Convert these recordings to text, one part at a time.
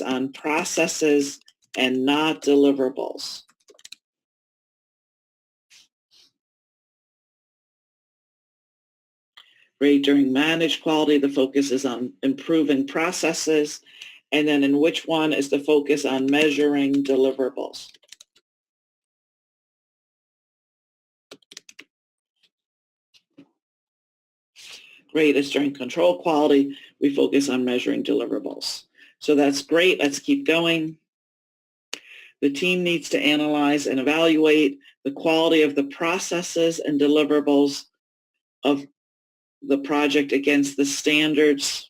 on processes and not deliverables. Great. During managed quality, the focus is on improving processes. And then in which one is the focus on measuring deliverables? Great. It's during control quality, we focus on measuring deliverables. So that's great. Let's keep going. The team needs to analyze and evaluate the quality of the processes and deliverables of the project against the standards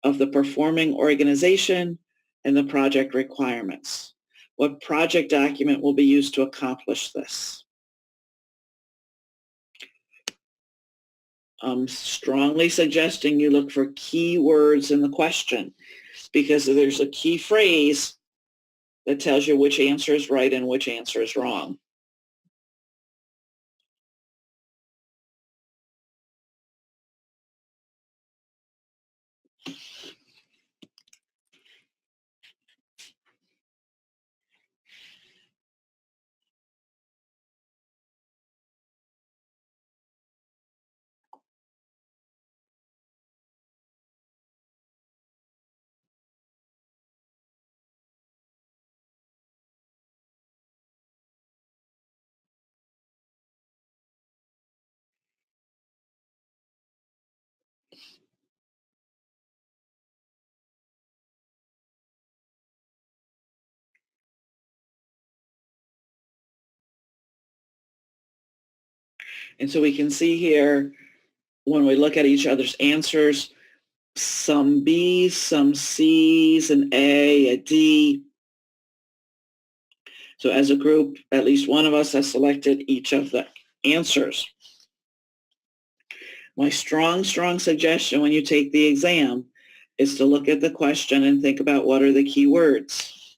of the performing organization and the project requirements. What project document will be used to accomplish this? I'm strongly suggesting you look for key words in the question, because there's a key phrase that tells you which answer is right and which answer is wrong. And so we can see here, when we look at each other's answers, some B's, some C's, an A, a D. So as a group, at least one of us has selected each of the answers. My strong suggestion when you take the exam is to look at the question and think about what are the key words.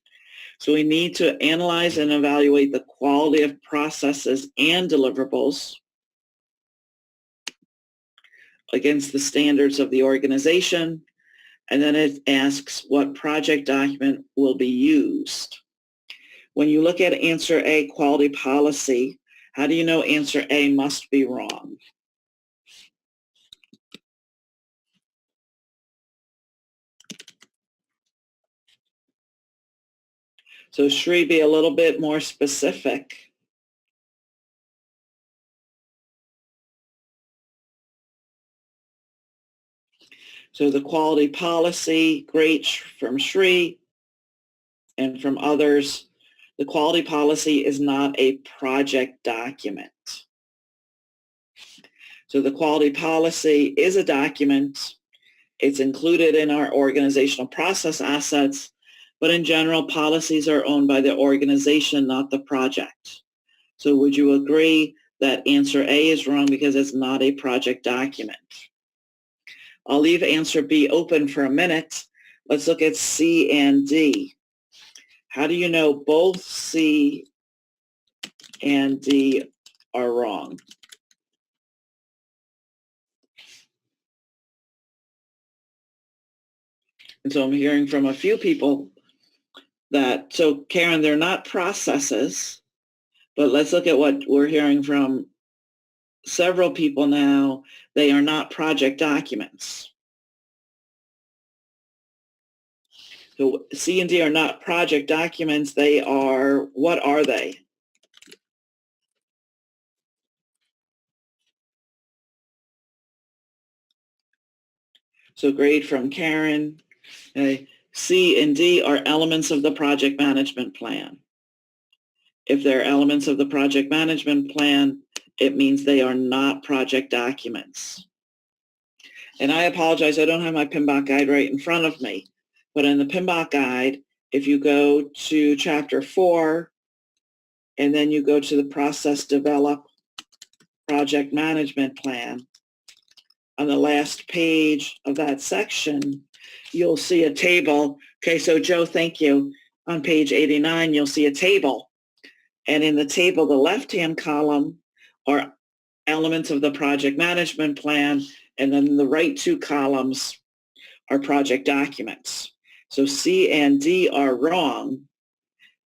So we need to analyze and evaluate the quality of processes and deliverables against the standards of the organization. And then it asks what project document will be used. When you look at answer A, quality policy, how do you know answer A must be wrong? So Shri, be a little bit more specific. So the quality policy, great from Shri and from others. The quality policy is not a project document. So the quality policy is a document. It's included in our organizational process assets, but in general, policies are owned by the organization, not the project. So would you agree that answer A is wrong because it's not a project document? I'll leave answer B open for a minute. Let's look at C and D. How do you know both C and D are wrong? And so I'm hearing from a few people that, so Karen, they're not processes, but let's look at what we're hearing from several people now. They are not project documents. So C and D are not project documents. They are, what are they? So great from Karen. C and D are elements of the project management plan. If they're elements of the project management plan, it means they are not project documents. And I apologize, I don't have my PMBOK guide right in front of me, but in the PMBOK guide, if you go to chapter 4, and then you go to the process develop project management plan, on the last page of that section, you'll see a table. Okay, so Joe, thank you. On page 89, you'll see a table. And in the table, the left-hand column are elements of the project management plan, and then the right two columns are project documents. So C and D are wrong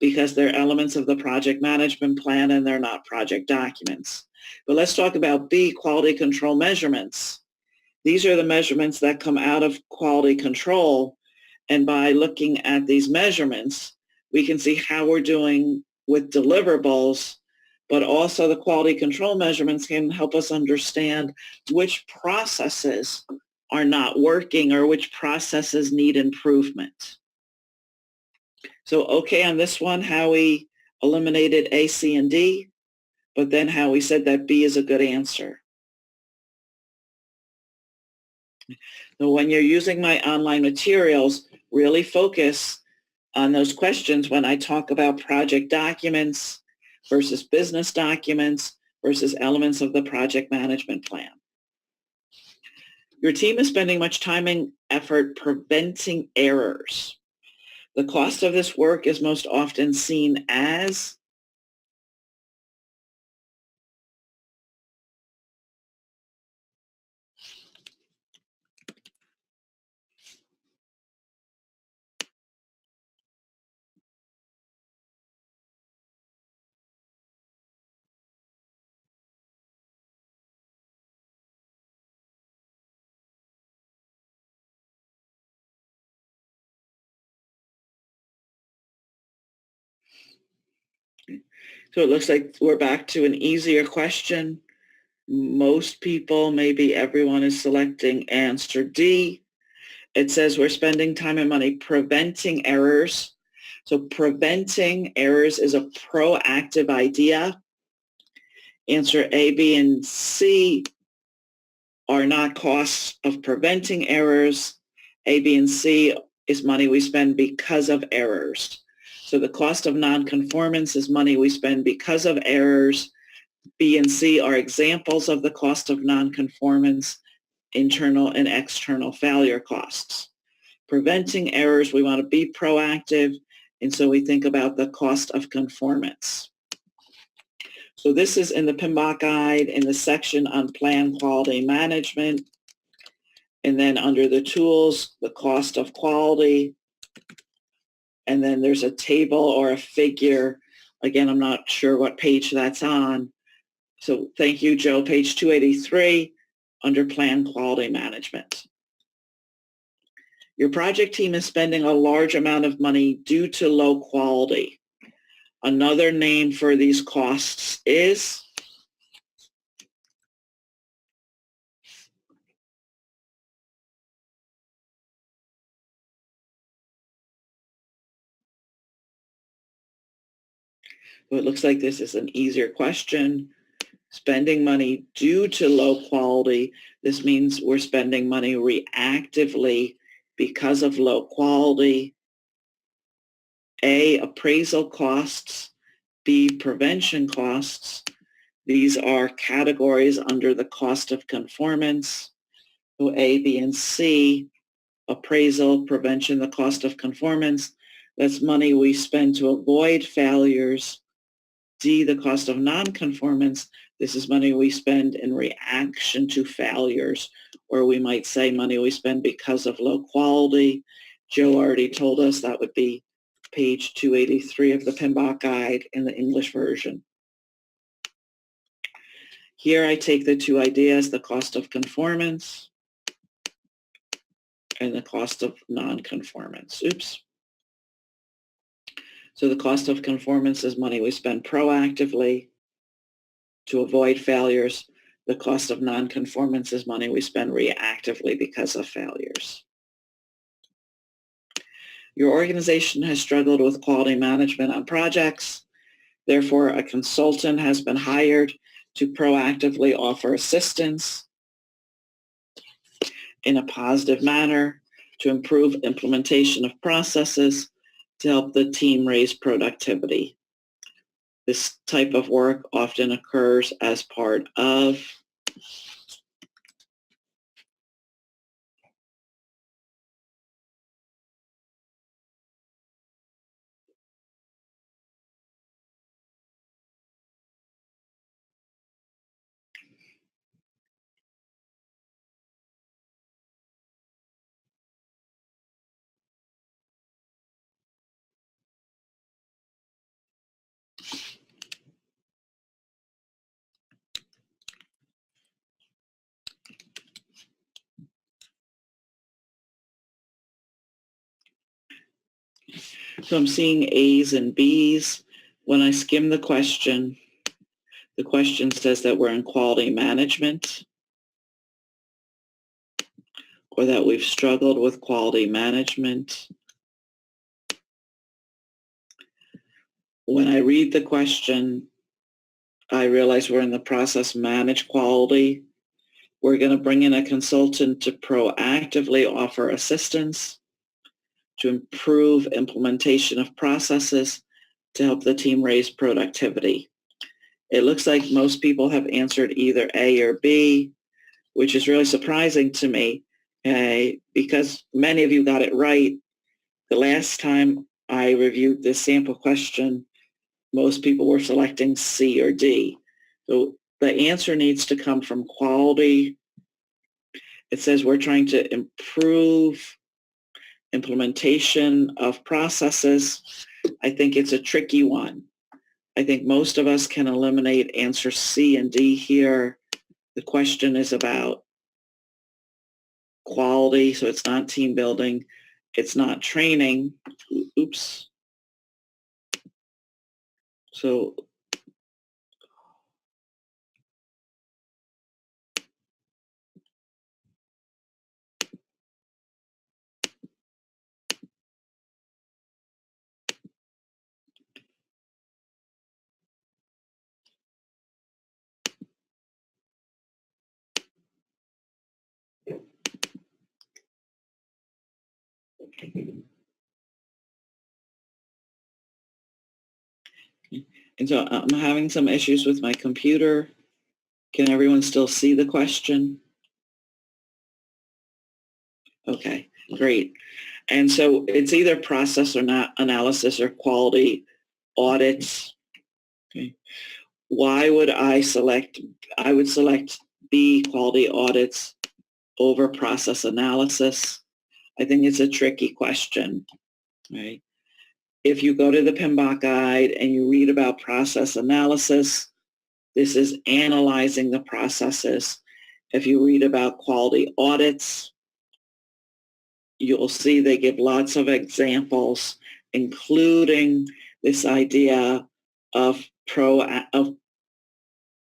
because they're elements of the project management plan and they're not project documents. But let's talk about B, quality control measurements. These are the measurements that come out of quality control. And by looking at these measurements, we can see how we're doing with deliverables, but also the quality control measurements can help us understand which processes are not working or which processes need improvement. So, okay, on this one, how we eliminated A, C, and D, but then how we said that B is a good answer. So when you're using my online materials, really focus on those questions when I talk about project documents versus business documents versus elements of the project management plan. Your team is spending much time and effort preventing errors. The cost of this work is most often seen as so it looks like we're back to an easier question. Most people, maybe everyone, is selecting answer D. It says we're spending time and money preventing errors. So preventing errors is a proactive idea. Answer A, B, and C are not costs of preventing errors. A, B, and C is money we spend because of errors. So the cost of nonconformance is money we spend because of errors. B and C are examples of the cost of nonconformance, internal and external failure costs. Preventing errors, we want to be proactive, and so we think about the cost of conformance. So this is in the PMBOK guide in the section on plan quality management. And then under the tools, the cost of quality. And then there's a table or a figure. Again, I'm not sure what page that's on. So thank you, Joe. Page 283 under plan quality management. Your project team is spending a large amount of money due to low quality. Another name for these costs is so it looks like this is an easier question. Spending money due to low quality. This means we're spending money reactively because of low quality. A, appraisal costs. B, prevention costs. These are categories under the cost of conformance. So A, B, and C, appraisal, prevention, the cost of conformance. That's money we spend to avoid failures. D, the cost of nonconformance. This is money we spend in reaction to failures, or we might say money we spend because of low quality. Joe already told us that would be page 283 of the PMBOK guide in the English version. Here I take the two ideas, the cost of conformance and the cost of nonconformance. Oops. So the cost of conformance is money we spend proactively to avoid failures. The cost of nonconformance is money we spend reactively because of failures. Your organization has struggled with quality management on projects. Therefore, a consultant has been hired to proactively offer assistance in a positive manner to improve implementation of processes to help the team raise productivity. This type of work often occurs as part of So I'm seeing A's and B's. When I skim the question says that we're in quality management, or that we've struggled with quality management. When I read the question, I realize we're in the process manage quality. We're going to bring in a consultant to proactively offer assistance to improve implementation of processes to help the team raise productivity. It looks like most people have answered either A or B, which is really surprising to me, because many of you got it right. The last time I reviewed this sample question, most people were selecting C or D. So the answer needs to come from quality. It says we're trying to improve implementation of processes. I think it's a tricky one. I think most of us can eliminate answer C and D here. The question is about quality, so it's not team building. It's not training. Oops. So I'm having some issues with my computer. Can everyone still see the question? Okay, great. And so it's either process or not analysis or quality audits. Okay. Why would I would select B, quality audits, over process analysis. I think it's a tricky question, right? If you go to the PMBOK guide and you read about process analysis, this is analyzing the processes. If you read about quality audits, you'll see they give lots of examples, including this idea of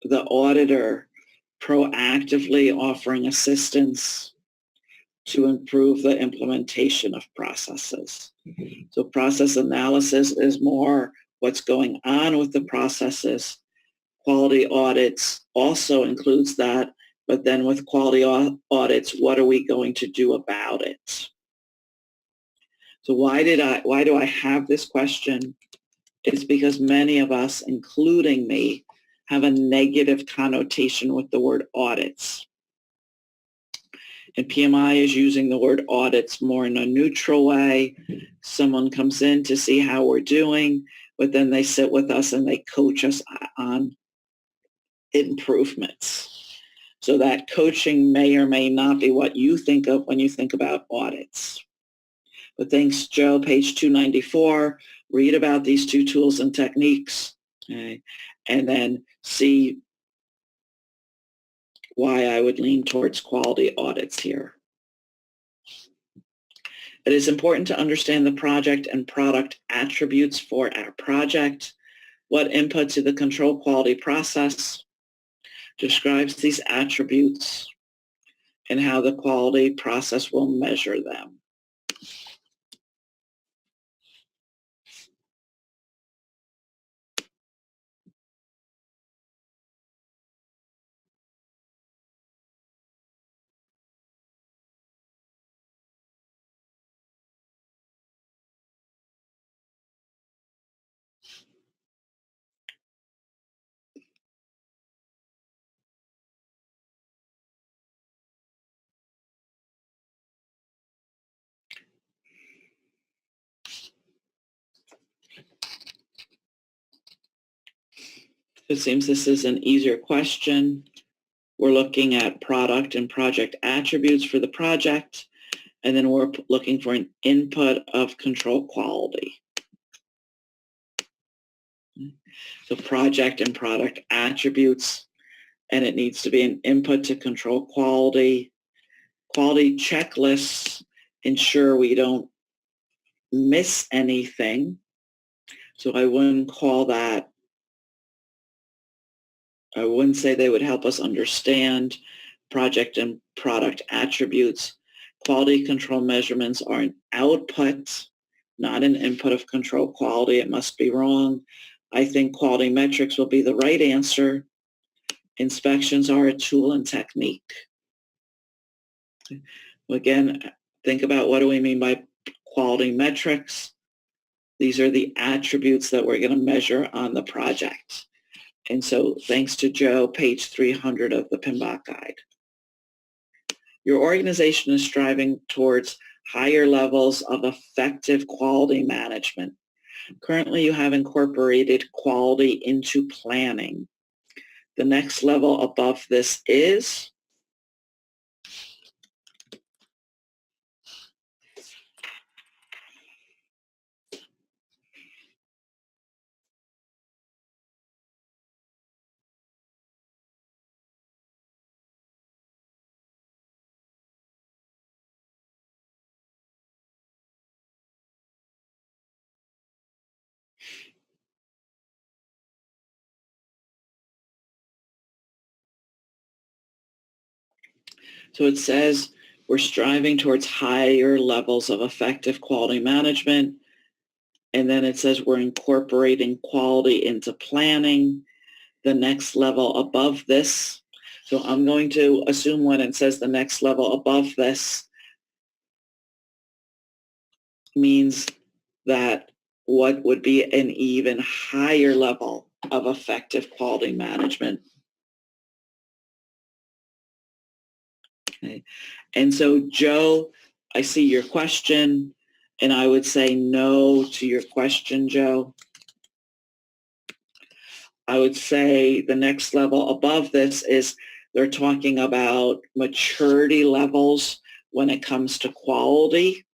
the auditor proactively offering assistance to improve the implementation of processes. So process analysis is more what's going on with the processes. Quality audits also includes that, but then with quality audits, what are we going to do about it? So why do I have this question? It's because many of us, including me, have a negative connotation with the word audits. And PMI is using the word audits more in a neutral way. Someone comes in to see how we're doing, but then they sit with us and they coach us on improvements. So that coaching may or may not be what you think of when you think about audits. But thanks, Joe, page 294. Read about these two tools and techniques, okay, and then see why I would lean towards quality audits here. It is important to understand the project and product attributes for our project. What input to the control quality process describes these attributes and how the quality process will measure them. It seems this is an easier question. We're looking at product and project attributes for the project, and then we're looking for an input of control quality. So project and product attributes, and it needs to be an input to control quality. Quality checklists ensure we don't miss anything. So I wouldn't call that, I wouldn't say they would help us understand project and product attributes. Quality control measurements are an output, not an input of control quality. It must be wrong. I think quality metrics will be the right answer. Inspections are a tool and technique. Again, think about what do we mean by quality metrics. These are the attributes that we're going to measure on the project. And so thanks to Joe, page 300 of the PMBOK guide. Your organization is striving towards higher levels of effective quality management. Currently, you have incorporated quality into planning. The next level above this is? So it says we're striving towards higher levels of effective quality management. And then it says we're incorporating quality into planning. The next level above this. So I'm going to assume when it says the next level above this means that what would be an even higher level of effective quality management. Okay. And so, Joe, I see your question, and I would say no to your question, Joe. I would say the next level above this is they're talking about maturity levels when it comes to quality.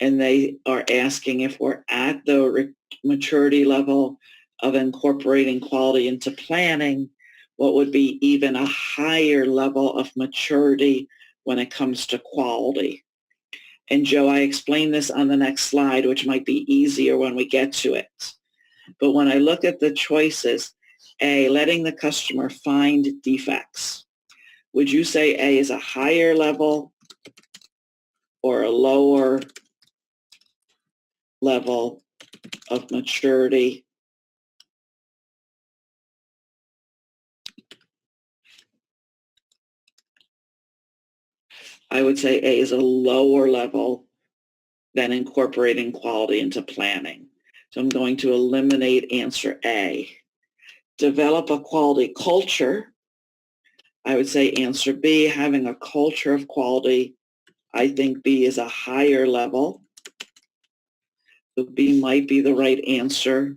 And they are asking if we're at the maturity level of incorporating quality into planning, what would be even a higher level of maturity when it comes to quality. And Joe, I explained this on the next slide, which might be easier when we get to it. But when I look at the choices, A, letting the customer find defects. Would you say A is a higher level or a lower level of maturity? I would say A is a lower level than incorporating quality into planning. So I'm going to eliminate answer A. Develop a quality culture. I would say answer B, having a culture of quality. I think B is a higher level. So B might be the right answer.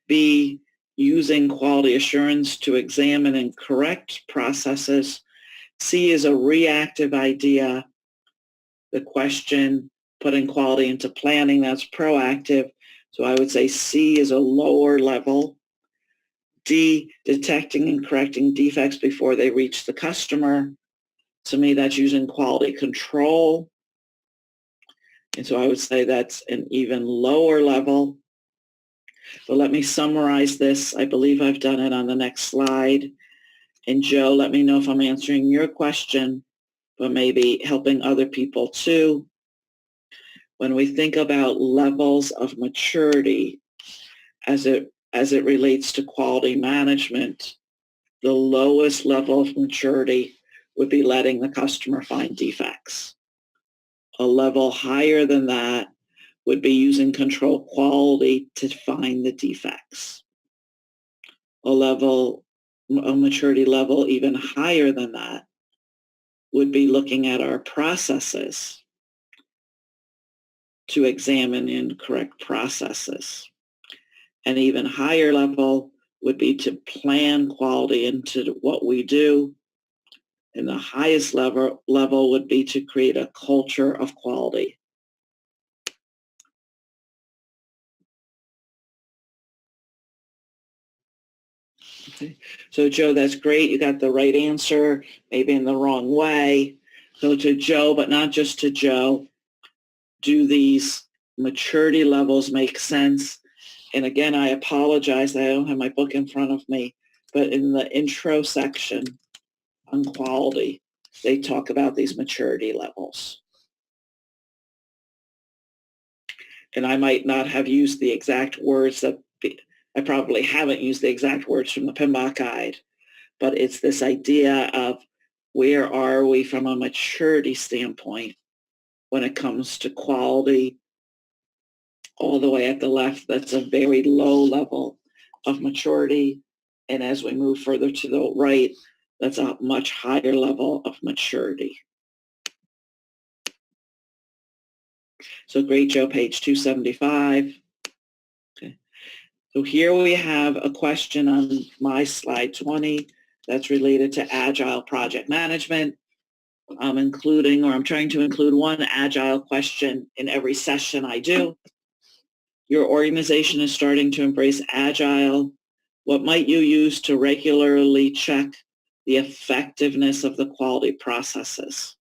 B, using quality assurance to examine and correct processes. C is a reactive idea. The question, putting quality into planning, that's proactive. So I would say C is a lower level. D, detecting and correcting defects before they reach the customer. To me, that's using quality control. And so I would say that's an even lower level. But let me summarize this. I believe I've done it on the next slide. And Joe, let me know if I'm answering your question, but maybe helping other people too. When we think about levels of maturity as it relates to quality management, the lowest level of maturity would be letting the customer find defects. A level higher than that would be using control quality to find the defects. A maturity level even higher than that would be looking at our processes to examine and correct processes. An even higher level would be to plan quality into what we do. And the highest level would be to create a culture of quality. Okay. So Joe, that's great. You got the right answer, maybe in the wrong way. So to Joe, but not just to Joe, do these maturity levels make sense. And again, I apologize that I don't have my book in front of me, but in the intro section on quality, they talk about these maturity levels. And I might not have used the exact words I probably haven't used the exact words from the PMBOK guide, but it's this idea of where are we from a maturity standpoint when it comes to quality. All the way at the left, that's a very low level of maturity. And as we move further to the right, that's a much higher level of maturity. So great, Joe, page 275. Okay. So here we have a question on my slide 20 that's related to agile project management. I'm trying to include one agile question in every session I do. Your organization is starting to embrace agile. What might you use to regularly check the effectiveness of the quality processes?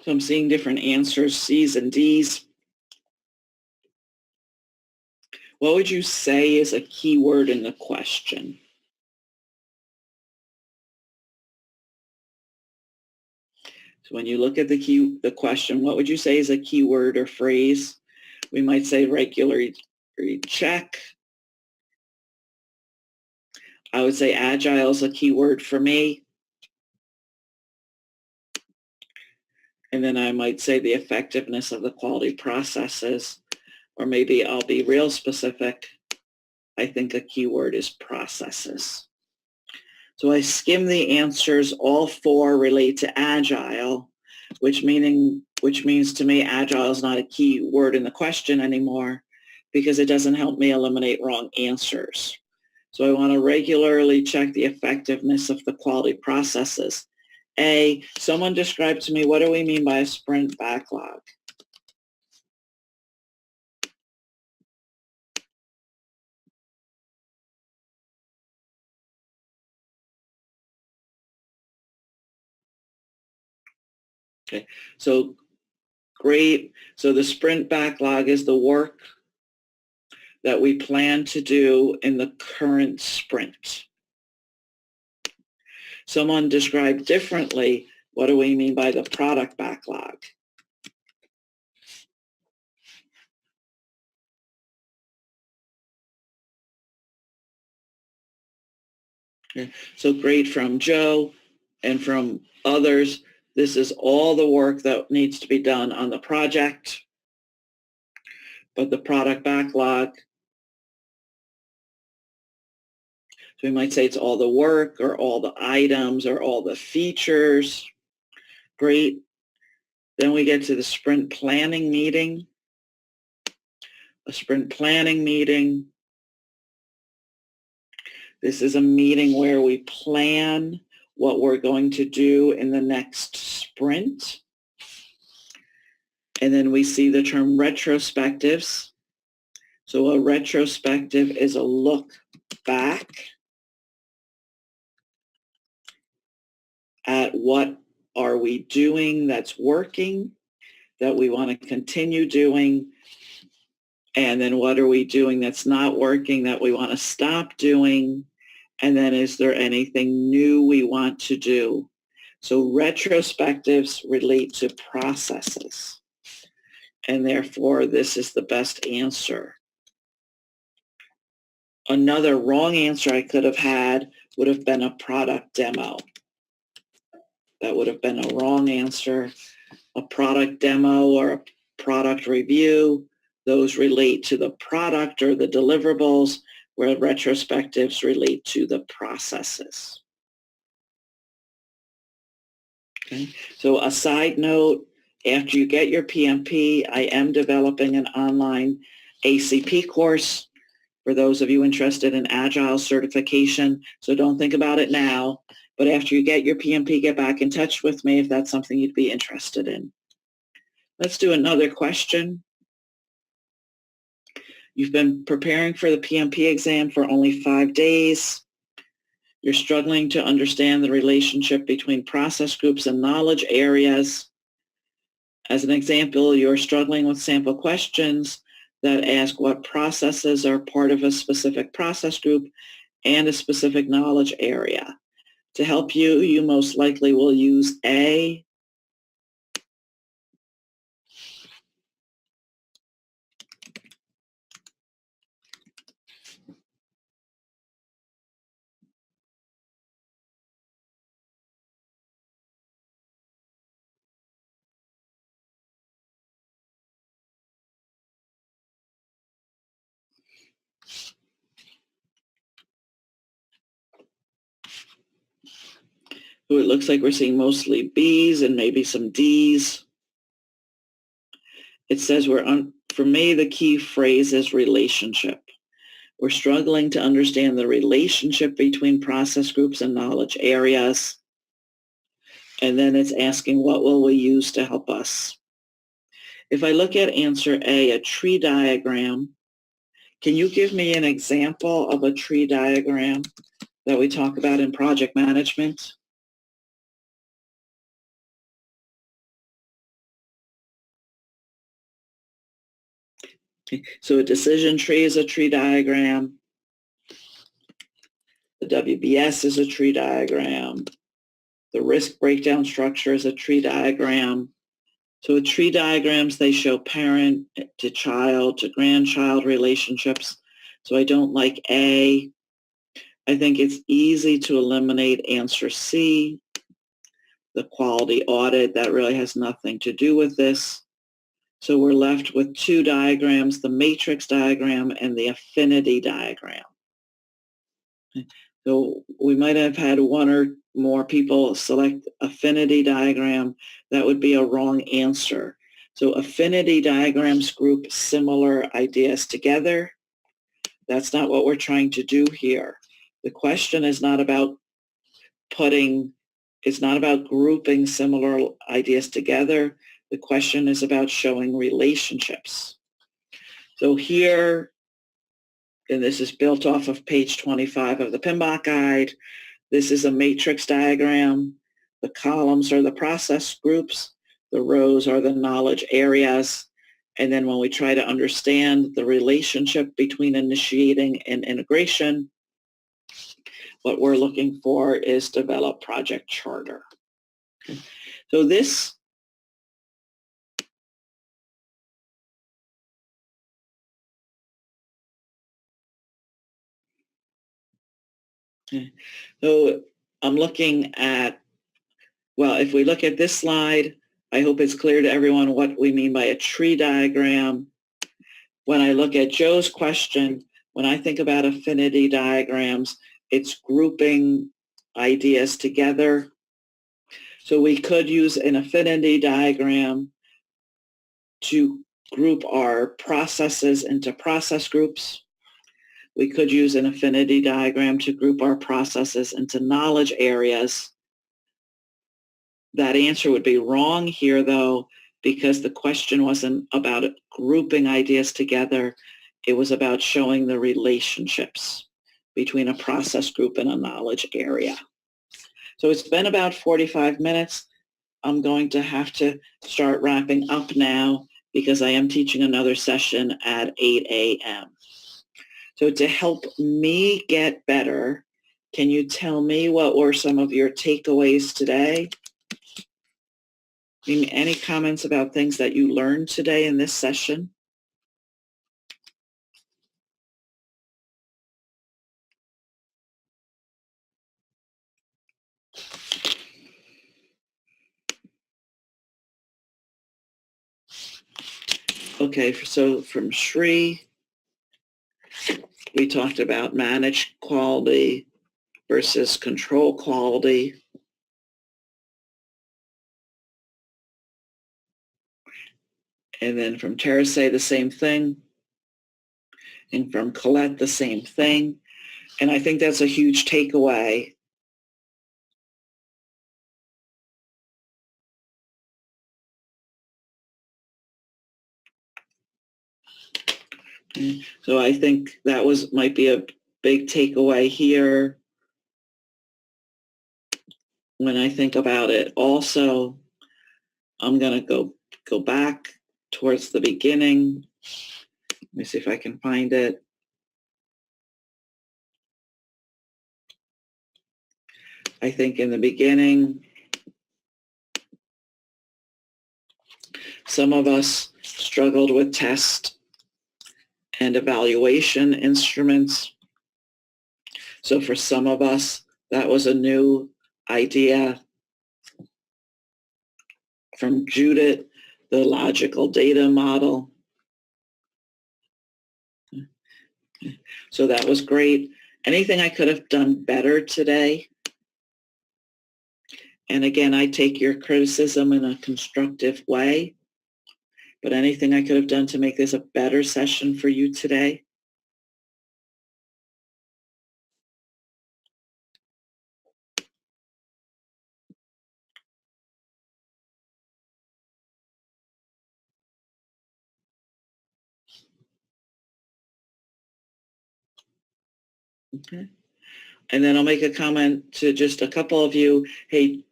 So I'm seeing different answers, C's and D's. What would you say is a key word in the question? So when you look at the question, what would you say is a key word or phrase? We might say regularly check. I would say agile is a key word for me. And then I might say the effectiveness of the quality processes, or maybe I'll be real specific. I think a key word is processes. So I skim the answers. All four relate to agile, which means to me agile is not a key word in the question anymore because it doesn't help me eliminate wrong answers. So I want to regularly check the effectiveness of the quality processes. Someone describe to me, what do we mean by a sprint backlog? Okay, so great. So the sprint backlog is the work that we plan to do in the current sprint. Someone described differently, what do we mean by the product backlog? Okay. So great from Joe and from others. This is all the work that needs to be done on the project, but the product backlog, so we might say it's all the work or all the items or all the features. Great. Then we get to the sprint planning meeting. A sprint planning meeting. This is a meeting where we plan what we're going to do in the next sprint. And then we see the term retrospectives. So a retrospective is a look back at what are we doing that's working, that we want to continue doing, and then what are we doing that's not working that we want to stop doing, and then is there anything new we want to do? So retrospectives relate to processes, and therefore this is the best answer. Another wrong answer I could have had would have been a product demo. That would have been a wrong answer. A product demo or a product review, those relate to the product or the deliverables, where retrospectives relate to the processes. Okay. So a side note, after you get your PMP, I am developing an online ACP course for those of you interested in Agile certification. So don't think about it now. But after you get your PMP, get back in touch with me if that's something you'd be interested in. Let's do another question. You've been preparing for the PMP exam for only 5 days. You're struggling to understand the relationship between process groups and knowledge areas. As an example, you're struggling with sample questions that ask what processes are part of a specific process group and a specific knowledge area. To help you, you most likely will use A, who it looks like we're seeing mostly B's and maybe some D's. It says for me, the key phrase is relationship. We're struggling to understand the relationship between process groups and knowledge areas. And then it's asking, what will we use to help us? If I look at answer A, a tree diagram, can you give me an example of a tree diagram that we talk about in project management? Okay. So a decision tree is a tree diagram. The WBS is a tree diagram. The risk breakdown structure is a tree diagram. So with tree diagrams, they show parent to child to grandchild relationships. So I don't like A. I think it's easy to eliminate answer C, the quality audit. That really has nothing to do with this. So we're left with 2 diagrams, the matrix diagram and the affinity diagram. So we might have had 1 or more people select affinity diagram. That would be a wrong answer. So affinity diagrams group similar ideas together. That's not what we're trying to do here. The question is not about it's not about grouping similar ideas together. The question is about showing relationships. So here, and this is built off of page 25 of the PMBOK guide, this is a matrix diagram. The columns are the process groups. The rows are the knowledge areas. And then when we try to understand the relationship between initiating and integration, what we're looking for is develop project charter. So this So I'm looking at, well, if we look at this slide, I hope it's clear to everyone what we mean by a tree diagram. When I look at Joe's question, when I think about affinity diagrams, it's grouping ideas together. So we could use an affinity diagram to group our processes into process groups. We could use an affinity diagram to group our processes into knowledge areas. That answer would be wrong here, though, because the question wasn't about grouping ideas together. It was about showing the relationships between a process group and a knowledge area. So it's been about 45 minutes. I'm going to have to start wrapping up now because I am teaching another session at 8 a.m. So to help me get better, can you tell me what were some of your takeaways today? Any comments about things that you learned today in this session? Okay, so from Shri, we talked about manage quality versus control quality. And then from Terrace, the same thing. And from Colette, the same thing. And I think that's a huge takeaway So I think that might be a big takeaway here when I think about it. Also, I'm going to go back towards the beginning. Let me see if I can find it. I think in the beginning, some of us struggled with test and evaluation instruments. So for some of us, that was a new idea. From Judith, the logical data model. So that was great. Anything I could have done better today? And again, I take your criticism in a constructive way, but anything I could have done to make this a better session for you today? Okay. And then I'll make a comment to just a couple of you. Hey,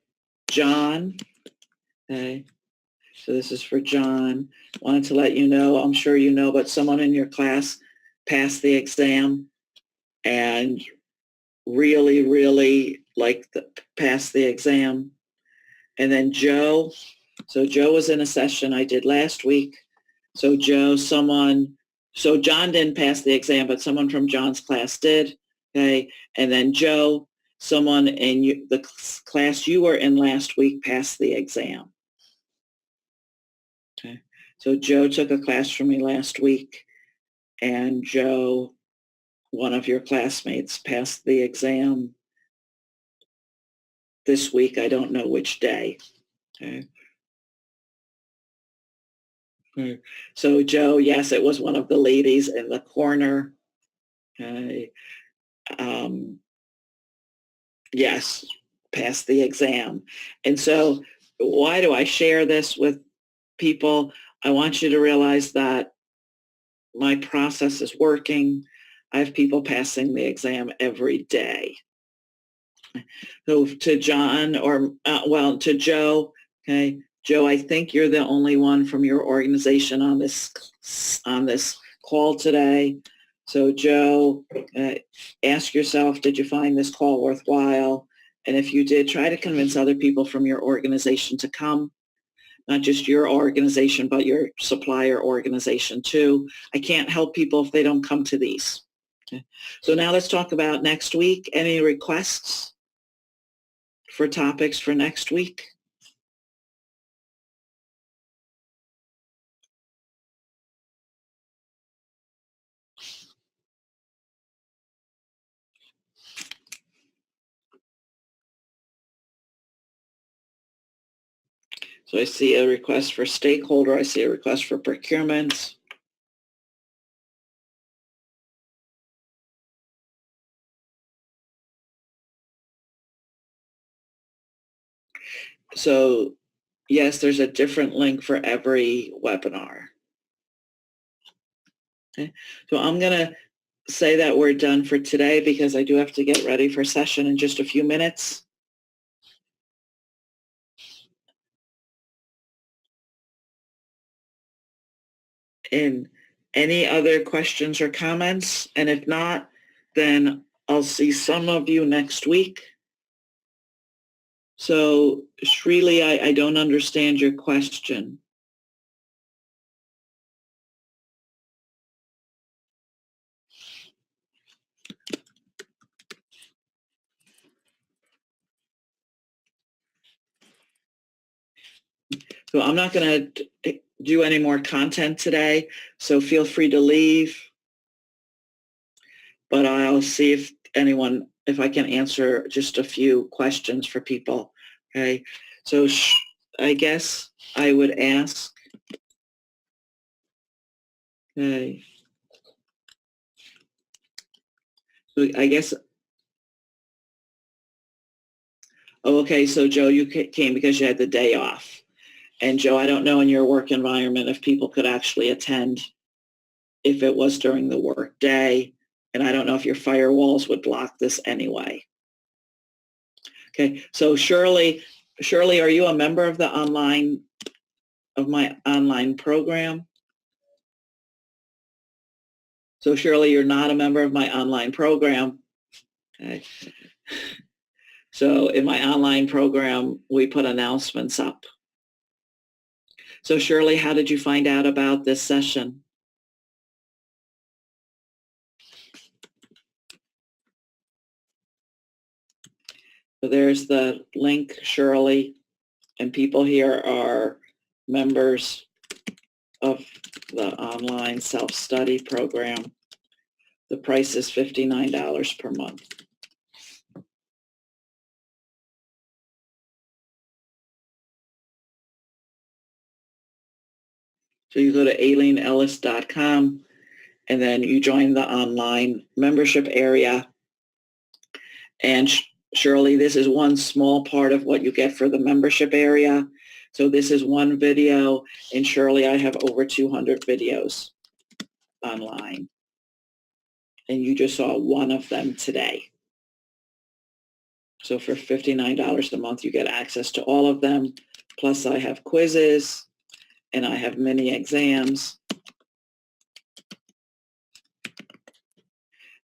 John. Okay. So this is for John. Wanted to let you know, I'm sure you know, but someone in your class passed the exam and really, really passed the exam. And then Joe. So Joe was in a session I did last week. So so John didn't pass the exam, but someone from John's class did. Okay. And then Joe, someone in the class you were in last week passed the exam. Okay. So Joe took a class from me last week, and Joe, one of your classmates, passed the exam this week. I don't know which day. Okay. So Joe, yes, it was one of the ladies in the corner. Okay. Yes, passed the exam. And so why do I share this with people? I want you to realize that my process is working. I have people passing the exam every day. So to John to Joe, okay, Joe, I think you're the only one from your organization on this call today. So Joe, ask yourself, did you find this call worthwhile? And if you did, try to convince other people from your organization to come, not just your organization, but your supplier organization too. I can't help people if they don't come to these. Okay. So now let's talk about next week. Any requests for topics for next week? So I see a request for stakeholder. I see a request for procurement. So yes, there's a different link for every webinar. Okay. So I'm going to say that we're done for today because I do have to get ready for session in just a few minutes. And any other questions or comments? And if not, then I'll see some of you next week. So Shrili, I don't understand your question. So I'm not going to do any more content today, so feel free to leave. But I'll see if I can answer just a few questions for people. Okay, so I guess I would ask, okay, so I guess, oh, okay, so Joe, you came because you had the day off. And Joe, I don't know in your work environment if people could actually attend. if it was during the work day. And I don't know if your firewalls would block this anyway. Okay, so Shirley, are you a member of my online program? So Shirley, you're not a member of my online program. Okay. So in my online program, we put announcements up. So Shirley, how did you find out about this session? So there's the link, Shirley, and people here are members of the online self-study program. The price is $59 per month. So you go to aileenellis.com and then you join the online membership area. And Shirley, this is one small part of what you get for the membership area. So this is one video, and Shirley, I have over 200 videos online. And you just saw one of them today. So for $59 a month, you get access to all of them. Plus I have quizzes and I have mini exams.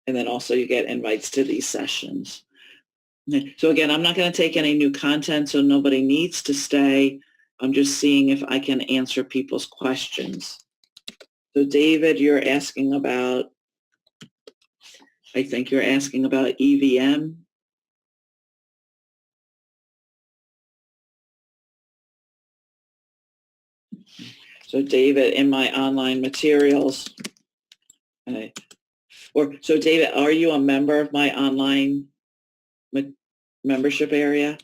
And then also you get invites to these sessions. So again, I'm not going to take any new content, so nobody needs to stay. I'm just seeing if I can answer people's questions. So David, you're asking about, I think you're asking about EVM. So David, in my online materials, so David, are you a member of my online membership area?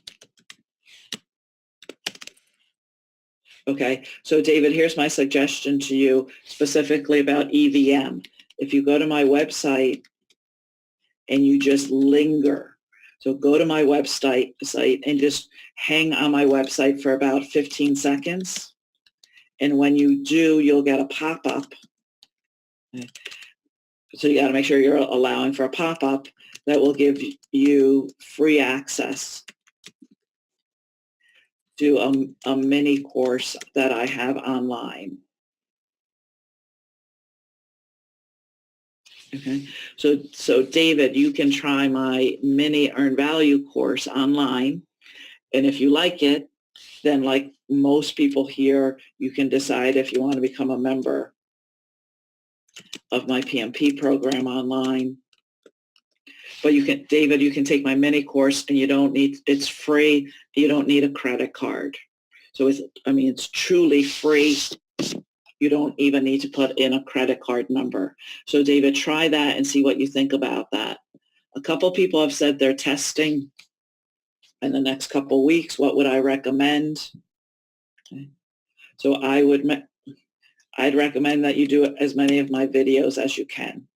Okay, so David, here's my suggestion to you specifically about EVM. If you go to my website and you just linger, so go to my website and just hang on my website for about 15 seconds. And when you do, you'll get a pop-up. So you got to make sure you're allowing for a pop-up that will give you free access to a mini course that I have online. Okay, so David, you can try my mini Earn Value course online. And if you like it, then like most people here, you can decide if you want to become a member of my PMP program online. But you can, David, you can take my mini course and you don't need, it's free. You don't need a credit card. So it's truly free. You don't even need to put in a credit card number. So David, try that and see what you think about that. A couple people have said they're testing in the next couple weeks. What would I recommend? Okay. So I'd recommend that you do as many of my videos as you can.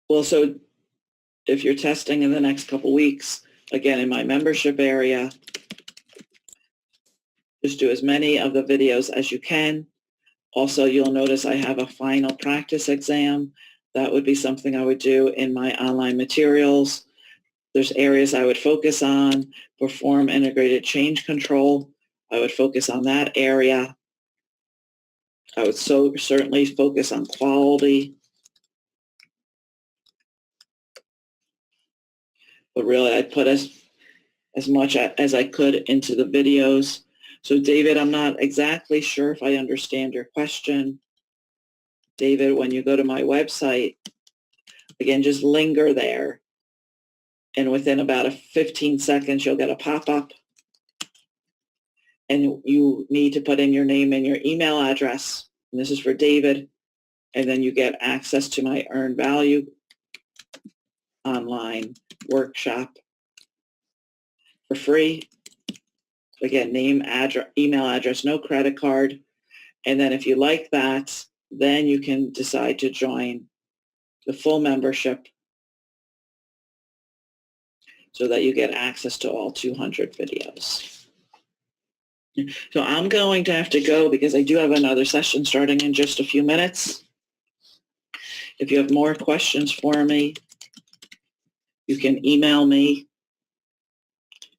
Well, so if you're testing in the next couple weeks, again, in my membership area, just do as many of the videos as you can. Also, you'll notice I have a final practice exam. That would be something I would do in my online materials. There's areas I would focus on. Perform integrated change control. I would focus on that area. I would certainly focus on quality. But really, I'd put as much as I could into the videos. So David, I'm not exactly sure if I understand your question. David, when you go to my website, again, just linger there. And within about 15 seconds, you'll get a pop-up. And you need to put in your name and your email address. And this is for David. And then you get access to my Earn Value online workshop for free. Again, name, address, email address, no credit card. And then if you like that, then you can decide to join the full membership so that you get access to all 200 videos. So I'm going to have to go because I do have another session starting in just a few minutes. If you have more questions for me, you can email me,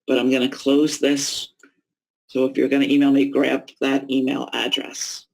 but I'm going to close this. So if you're going to email me, grab that email address.